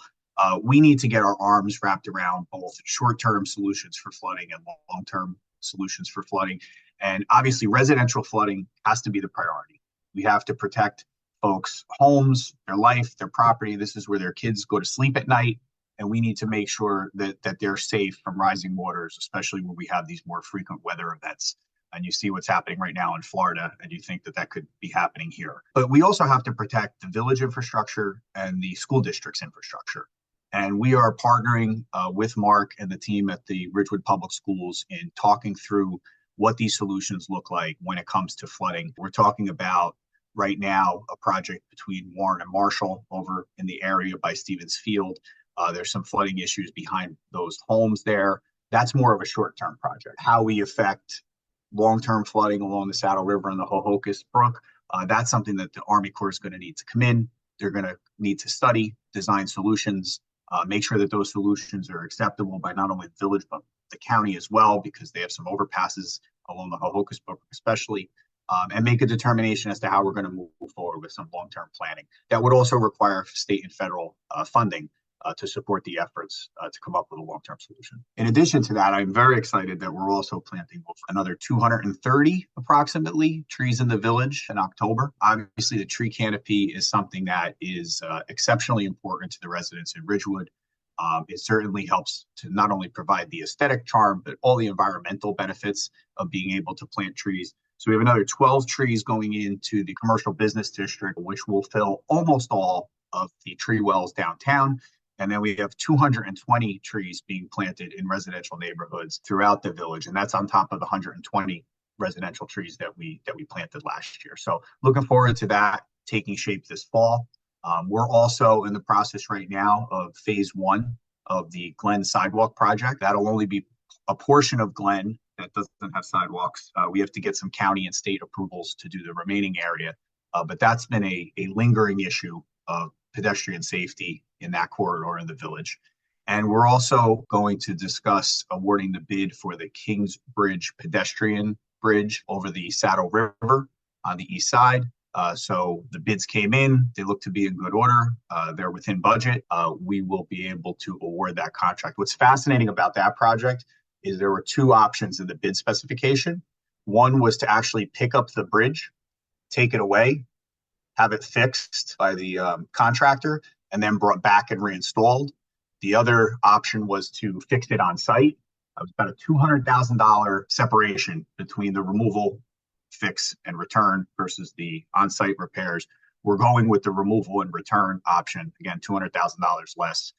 We need to get our arms wrapped around both short-term solutions for flooding and long-term solutions for flooding. And obviously, residential flooding has to be the priority. We have to protect folks' homes, their life, their property. This is where their kids go to sleep at night. And we need to make sure that they're safe from rising waters, especially when we have these more frequent weather events. and you see what's happening right now in Florida, and you think that that could be happening here. But we also have to protect the village infrastructure and the school district's infrastructure. And we are partnering with Mark and the team at the Ridgewood Public Schools in talking through what these solutions look like when it comes to flooding. We're talking about right now a project between Warren and Marshall over in the area by Stevens Field. There's some flooding issues behind those homes there. That's more of a short-term project. How we affect long-term flooding along the Saddle River and the Hohokus Brook, that's something that the Army Corps is going to need to come in. They're going to need to study, design solutions, make sure that those solutions are acceptable by not only the village, but the county as well, because they have some overpasses along the Hohokus Brook especially, and make a determination as to how we're going to move forward with some long-term planning. That would also require state and federal funding to support the efforts to come up with a long-term solution. In addition to that, I'm very excited that we're also planting another 230 approximately trees in the village in October. Obviously, the tree canopy is something that is exceptionally important to the residents in Ridgewood. It certainly helps to not only provide the aesthetic charm, but all the environmental benefits of being able to plant trees. So we have another 12 trees going into the commercial business district, which will fill almost all of the tree wells downtown. And then we have 220 trees being planted in residential neighborhoods throughout the village. And that's on top of the 120 residential trees that we planted last year. So looking forward to that taking shape this fall. We're also in the process right now of phase 1 of the Glen sidewalk project. That'll only be a portion of Glen that doesn't have sidewalks. We have to get some county and state approvals to do the remaining area. But that's been a lingering issue of pedestrian safety in that corridor in the village. And we're also going to discuss awarding the bid for the Kingsbridge pedestrian bridge over the Saddle River on the east side. So the bids came in, they look to be in good order. They're within budget. We will be able to award that contract. What's fascinating about that project is there were 2 options in the bid specification. One was to actually pick up the bridge, take it away, have it fixed by the contractor, and then brought back and reinstalled. The other option was to fix it on site. It was about a $200,000 separation between the removal, fix, and return versus the on-site repairs. We're going with the removal and return option. Again, $200,000 less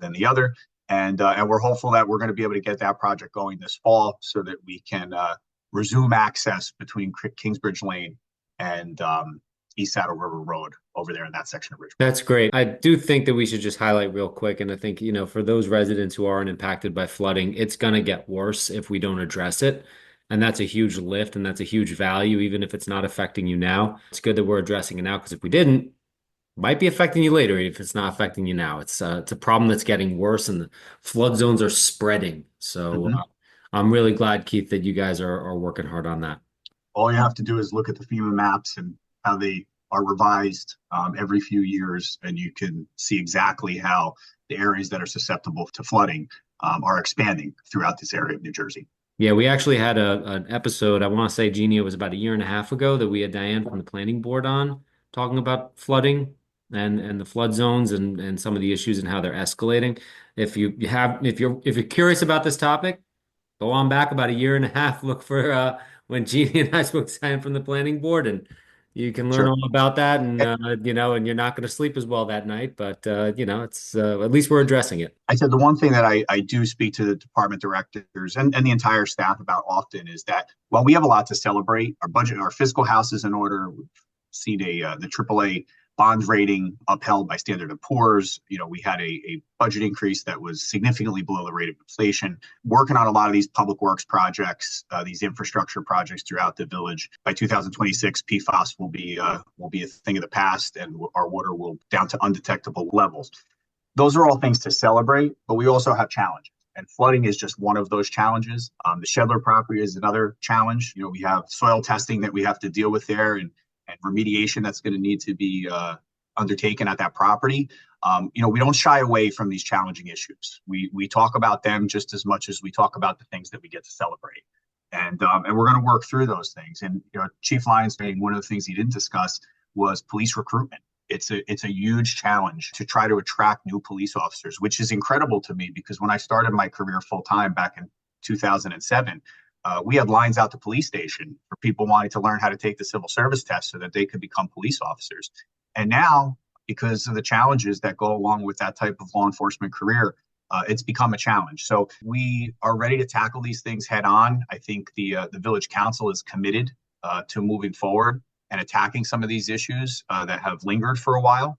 than the other. And we're hopeful that we're going to be able to get that project going this fall so that we can resume access between Kingsbridge Lane and East Saddle River Road over there in that section of Ridgewood. That's great. I do think that we should just highlight real quick. And I think, for those residents who aren't impacted by flooding, it's going to get worse if we don't address it. And that's a huge lift and that's a huge value, even if it's not affecting you now. It's good that we're addressing it now, because if we didn't, it might be affecting you later if it's not affecting you now. It's a problem that's getting worse and the flood zones are spreading. So I'm really glad, Keith, that you guys are working hard on that. All you have to do is look at the FEMA maps and how they are revised every few years, and you can see exactly how the areas that are susceptible to flooding are expanding throughout this area of New Jersey. Yeah, we actually had an episode, I want to say, Jeannie, it was about a year and a half ago that we had Diane from the planning board on talking about flooding and the flood zones and some of the issues and how they're escalating. If you're curious about this topic, go on back about a year and a half, look for when Jeannie and I spoke to Diane from the planning board, and you can learn all about that, and and you're not going to sleep as well that night, but it's at least we're addressing it. I said the one thing that I do speak to the department directors and the entire staff about often is that while we have a lot to celebrate, our budget, our fiscal house is in order. We've seen the AAA bond rating upheld by Standard & Poor's. We had a budget increase that was significantly below the rate of inflation. Working on a lot of these public works projects, these infrastructure projects throughout the village. By 2026, PFAS will be a thing of the past, and our water will down to undetectable levels. Those are all things to celebrate, but we also have challenges. And flooding is just one of those challenges. The Shedler property is another challenge. We have soil testing that we have to deal with there, and remediation that's going to need to be undertaken at that property. We don't shy away from these challenging issues. We talk about them just as much as we talk about the things that we get to celebrate. And we're going to work through those things. And Chief Lyons saying one of the things he didn't discuss was police recruitment. It's a huge challenge to try to attract new police officers, which is incredible to me, because when I started my career full time back in 2007, we had lines out to police station for people wanting to learn how to take the civil service test so that they could become police officers. And now, because of the challenges that go along with that type of law enforcement career, it's become a challenge. So we are ready to tackle these things head on. I think the village council is committed to moving forward and attacking some of these issues that have lingered for a while.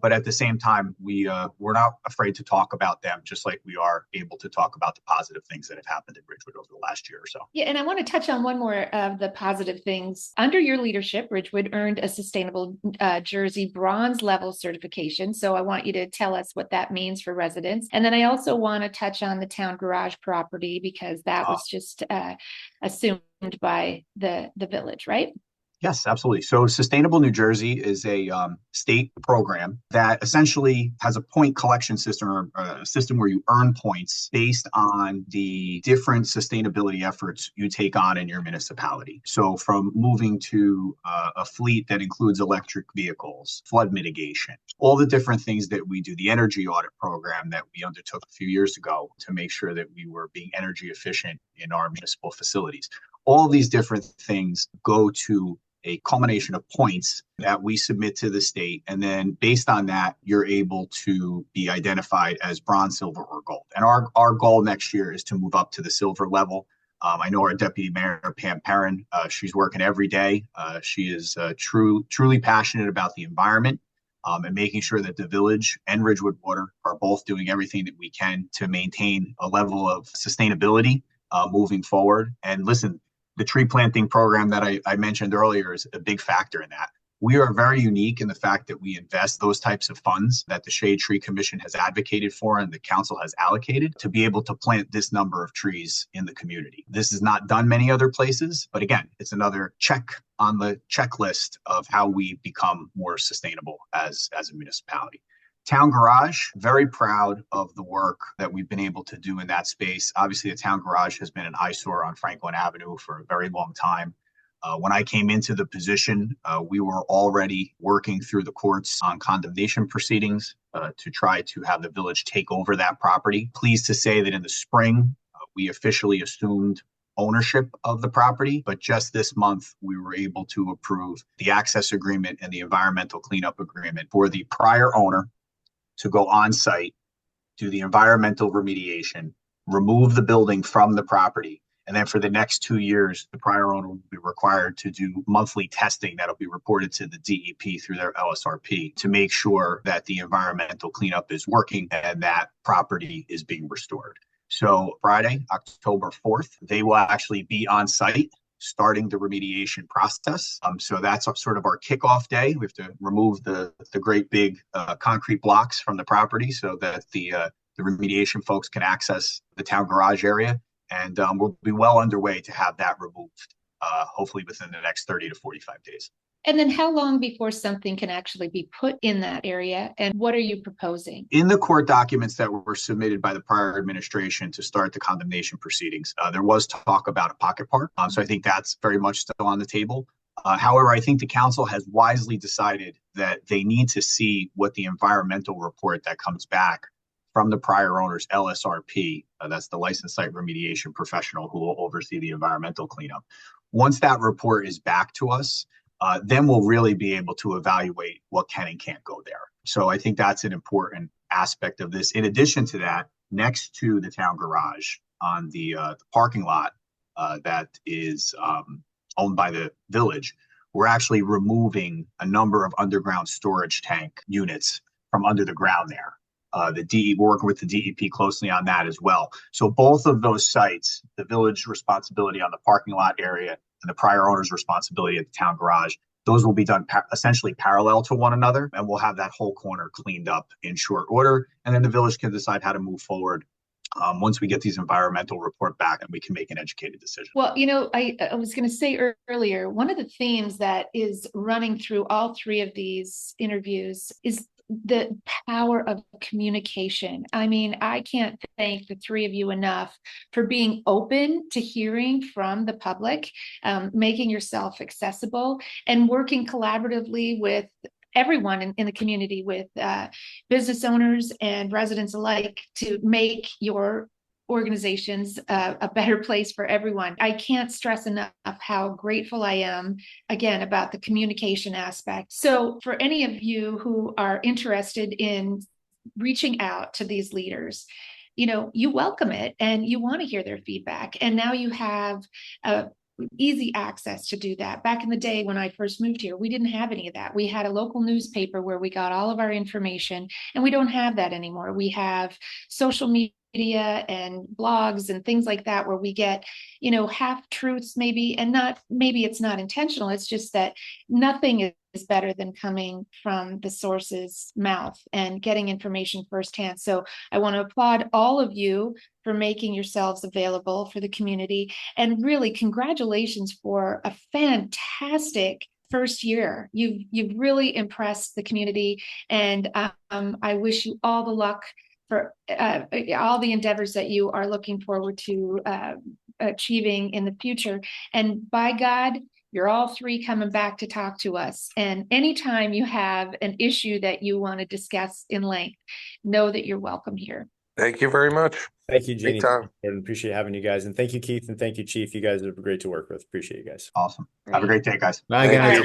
But at the same time, we're not afraid to talk about them, just like we are able to talk about the positive things that have happened in Ridgewood over the last year or so. Yeah, and I want to touch on one more of the positive things. Under your leadership, Ridgewood earned a sustainable Jersey bronze level certification. So I want you to tell us what that means for residents. And then I also want to touch on the town garage property, because that was just assumed by the village, right? Yes, absolutely. So Sustainable New Jersey is a state program that essentially has a point collection system, or a system where you earn points based on the different sustainability efforts you take on in your municipality. So from moving to a fleet that includes electric vehicles, flood mitigation, all the different things that we do, the energy audit program that we undertook a few years ago to make sure that we were being energy efficient in our municipal facilities. All these different things go to a culmination of points that we submit to the state. And then based on that, you're able to be identified as bronze, silver, or gold. And our goal next year is to move up to the silver level. I know our Deputy Mayor, Pam Perrin, she's working every day. She is truly passionate about the environment and making sure that the village and Ridgewood Water are both doing everything that we can to maintain a level of sustainability moving forward. And listen, the tree planting program that I mentioned earlier is a big factor in that. We are very unique in the fact that we invest those types of funds that the Shade Tree Commission has advocated for and the council has allocated to be able to plant this number of trees in the community. This is not done many other places, but again, it's another check on the checklist of how we become more sustainable as a municipality. Town Garage, very proud of the work that we've been able to do in that space. Obviously, the Town Garage has been an eyesore on Franklin Avenue for a very long time. When I came into the position, we were already working through the courts on condemnation proceedings to try to have the village take over that property. Pleased to say that in the spring, we officially assumed ownership of the property, but just this month, we were able to approve the access agreement and the environmental cleanup agreement for the prior owner to go on site, do the environmental remediation, remove the building from the property. And then for the next 2 years, the prior owner will be required to do monthly testing that'll be reported to the DEP through their LSRP to make sure that the environmental cleanup is working and that property is being restored. So Friday, October 4th, they will actually be on site starting the remediation process. So that's sort of our kickoff day. We have to remove the great big concrete blocks from the property so that the remediation folks can access the town garage area. And we'll be well underway to have that removed, hopefully within the next 30 to 45 days. And then how long before something can actually be put in that area? And what are you proposing? In the court documents that were submitted by the prior administration to start the condemnation proceedings, there was talk about a pocket park. So I think that's very much still on the table. However, I think the council has wisely decided that they need to see what the environmental report that comes back from the prior owner's LSRP, that's the licensed site remediation professional who will oversee the environmental cleanup. Once that report is back to us, then we'll really be able to evaluate what can and can't go there. So I think that's an important aspect of this. In addition to that, next to the town garage on the parking lot that is owned by the village, we're actually removing a number of underground storage tank units from under the ground there. We're working with the DEP closely on that as well. So both of those sites, the village responsibility on the parking lot area and the prior owner's responsibility at the town garage, those will be done essentially parallel to one another, and we'll have that whole corner cleaned up in short order. And then the village can decide how to move forward once we get these environmental report back, and we can make an educated decision. Well, I was going to say earlier, one of the themes that is running through all three of these interviews is the power of communication. I mean, I can't thank the three of you enough for being open to hearing from the public, making yourself accessible, and working collaboratively with everyone in the community, with business owners and residents alike, to make your organizations a better place for everyone. I can't stress enough how grateful I am, again, about the communication aspect. So for any of you who are interested in reaching out to these leaders, you welcome it and you want to hear their feedback. And now you have easy access to do that. Back in the day when I first moved here, we didn't have any of that. We had a local newspaper where we got all of our information, and we don't have that anymore. We have social media and blogs and things like that where we get, half truths maybe, and maybe it's not intentional. It's just that nothing is better than coming from the source's mouth and getting information firsthand. So I want to applaud all of you for making yourselves available for the community, and really congratulations for a fantastic first year. You've really impressed the community, and I wish you all the luck for all the endeavors that you are looking forward to achieving in the future. And by God, you're all three coming back to talk to us. And anytime you have an issue that you want to discuss in length, know that you're welcome here. Thank you very much. Thank you, Jeannie. Anytime. Appreciate having you guys. And thank you, Keith. And thank you, Chief. You guys are great to work with. Appreciate you guys. Awesome. Have a great day, guys. Bye, Thank guys. you.